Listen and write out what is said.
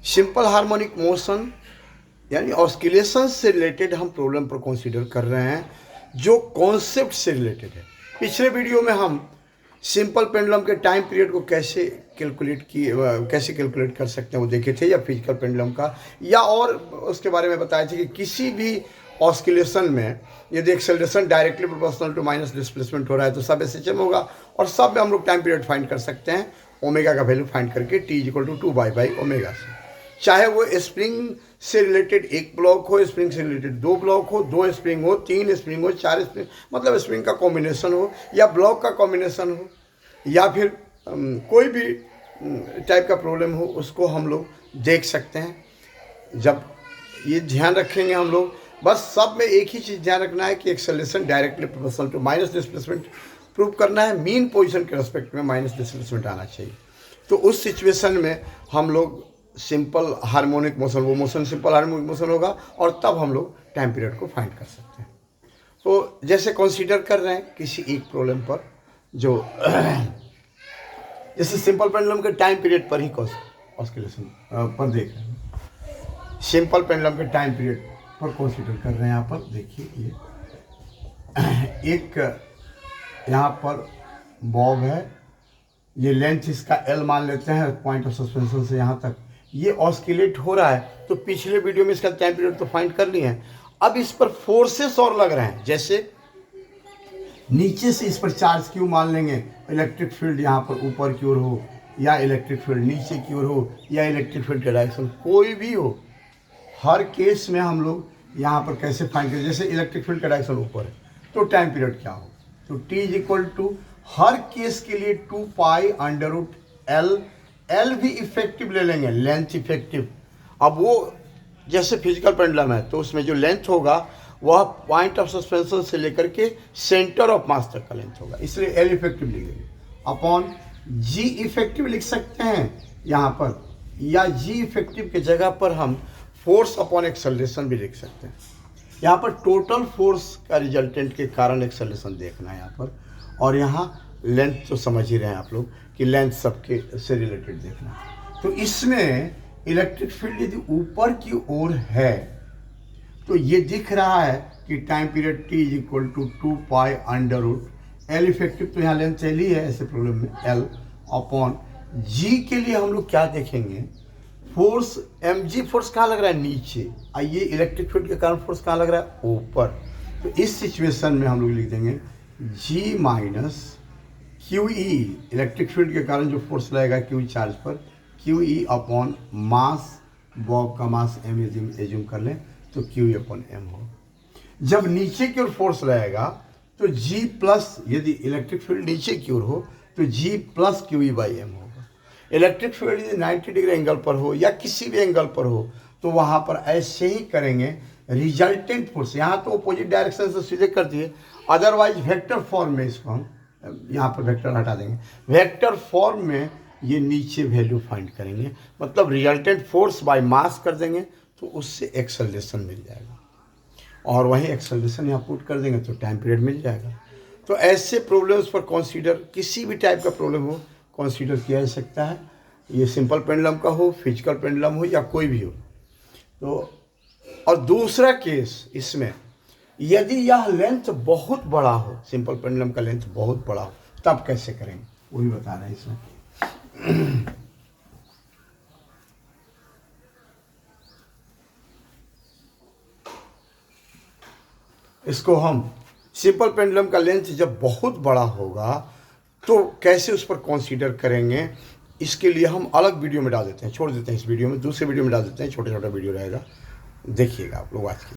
Simple harmonic motion यानी oscillation से related हम प्रॉब्लम पर कंसीडर कर रहे हैं जो कॉन्सेप्ट से रिलेटेड है। पिछले वीडियो में हम सिंपल पेंडुलम के टाइम पीरियड को कैसे कैलकुलेट कर सकते हैं वो देखे थे, या फिजिकल पेंडुलम का, या और उसके बारे में बताए थे कि किसी भी ऑस्किलेशन में यदि acceleration directly proportional to minus displacement हो रहा है तो सब एसएचएम होगा, और सब में हम लोग टाइम पीरियड फाइंड कर सकते हैं ओमेगा का वैल्यू फाइंड करके t = 2 ओमेगा से। चाहे वो स्प्रिंग से रिलेटेड एक ब्लॉक हो, स्प्रिंग से रिलेटेड दो ब्लॉक हो, दो स्प्रिंग हो, तीन स्प्रिंग हो, चार स्प्रिंग, मतलब स्प्रिंग का कॉम्बिनेशन हो या ब्लॉक का कॉम्बिनेशन हो, या फिर कोई भी टाइप का प्रॉब्लम हो, उसको हम लोग देख सकते हैं। जब ये ध्यान रखेंगे हम लोग, बस सब में एक ही चीज़ ध्यान रखना है कि acceleration directly proportional to minus displacement prove करना है, मीन पोजीशन के रेस्पेक्ट में माइनस डिस्प्लेसमेंट आना चाहिए। तो उस सिचुएशन में हम लोग सिंपल हार्मोनिक मोशन, वो मोशन सिंपल हार्मोनिक मोशन होगा, और तब हम लोग टाइम पीरियड को फाइंड कर सकते हैं। तो जैसे कंसीडर कर रहे हैं किसी एक प्रॉब्लम पर, जो जैसे सिंपल पेंडुलम के टाइम पीरियड पर ही ऑस्किलेशन पर देख रहे हैं। सिंपल पेंडुलम के टाइम पीरियड पर कंसीडर कर रहे हैं। यहाँ पर देखिए, ये एक यहाँ पर बॉब है, ये लेंथ इसका L मान लेते हैं, पॉइंट ऑफ सस्पेंशन से यहाँ तक ये ऑस्किलेट हो रहा है। तो पिछले वीडियो में इसका टाइम पीरियड तो फाइंड कर लिए हैं। अब इस पर फोर्सेस और लग रहे हैं, जैसे नीचे से इस पर चार्ज क्यू मान लेंगे, इलेक्ट्रिक फील्ड यहाँ पर ऊपर की ओर हो, या इलेक्ट्रिक फील्ड नीचे की ओर हो, या इलेक्ट्रिक फील्ड का डायरेक्शन कोई भी हो, हर केस में हम लोग यहाँ पर कैसे फाइंड करें। जैसे इलेक्ट्रिक फील्ड का डायरेक्शन ऊपर है तो टाइम पीरियड क्या हो, तो t हर केस के लिए 2π√L, L भी इफेक्टिव ले लेंगे, लेंथ इफेक्टिव। अब वो जैसे फिजिकल पेंडुलम है तो उसमें जो लेंथ होगा वह पॉइंट ऑफ सस्पेंशन से लेकर के सेंटर ऑफ मास तक का लेंथ होगा, इसलिए L इफेक्टिव लिखेंगे अपॉन G इफेक्टिव लिख सकते हैं यहाँ पर, या G इफेक्टिव के जगह पर हम फोर्स अपॉन एक्सेलरेशन भी लिख सकते हैं। यहाँ पर टोटल फोर्स का रिजल्टेंट के कारण एक्सेलरेशन देखना है यहाँ पर, और यहाँ लेंथ तो समझ ही रहे हैं आप लोग कि लेंथ सबके से रिलेटेड देखना है। तो इसमें इलेक्ट्रिक फील्ड यदि ऊपर की ओर है तो ये दिख रहा है कि time period t = 2π√L effective, तो यहाँ लेंथ L ही है ऐसे प्रॉब्लम में, L अपॉन G के लिए हम लोग क्या देखेंगे, फोर्स mg फोर्स कहाँ लग रहा है, नीचे, आइए इलेक्ट्रिक फील्ड के कारण फोर्स कहाँ लग रहा है, ऊपर। तो इस सिचुएशन में हम लोग लिख देंगे G - QE, इलेक्ट्रिक फील्ड के कारण जो फोर्स लगेगा QE चार्ज पर, QE अपॉन मास, बॉब का मास m एज्यूम कर लें तो QE अपॉन m हो। जब नीचे की ओर फोर्स लगेगा तो G+, यदि इलेक्ट्रिक फील्ड नीचे की ओर हो तो G+ QE/m होगा। इलेक्ट्रिक फील्ड यदि 90 डिग्री एंगल पर हो या किसी भी एंगल पर हो तो वहाँ पर ऐसे ही करेंगे, रिजल्टेंट फोर्स यहाँ तो अपोजिट डायरेक्शन से सीधे कर दिए, अदरवाइज वेक्टर फॉर्म में इसको हम यहाँ पर वेक्टर हटा देंगे, वेक्टर फॉर्म में ये नीचे वैल्यू फाइंड करेंगे, मतलब रिजल्टेंट फोर्स बाय मास कर देंगे तो उससे एक्सेलरेशन मिल जाएगा, और वहीं एक्सेलरेशन यहाँ पुट कर देंगे तो टाइम पीरियड मिल जाएगा। तो ऐसे प्रॉब्लम्स पर कंसीडर, किसी भी टाइप का प्रॉब्लम हो कंसीडर किया जा सकता है, ये सिंपल पेंडुलम का हो, फिजिकल पेंडुलम हो, या कोई भी हो। तो और दूसरा केस इसमें, यदि यह लेंथ बहुत बड़ा हो, सिंपल पेंडुलम का लेंथ बहुत बड़ा हो, तब कैसे करेंगे वो भी बता रहे हैं इसमें। इसको हम सिंपल पेंडुलम का लेंथ जब बहुत बड़ा होगा तो कैसे उस पर कंसीडर करेंगे, इसके लिए हम अलग वीडियो में डाल देते हैं, छोड़ देते हैं इस वीडियो में, दूसरे वीडियो में डाल देते हैं, छोटा छोटा वीडियो रहेगा, देखिएगा आप लोग आज की।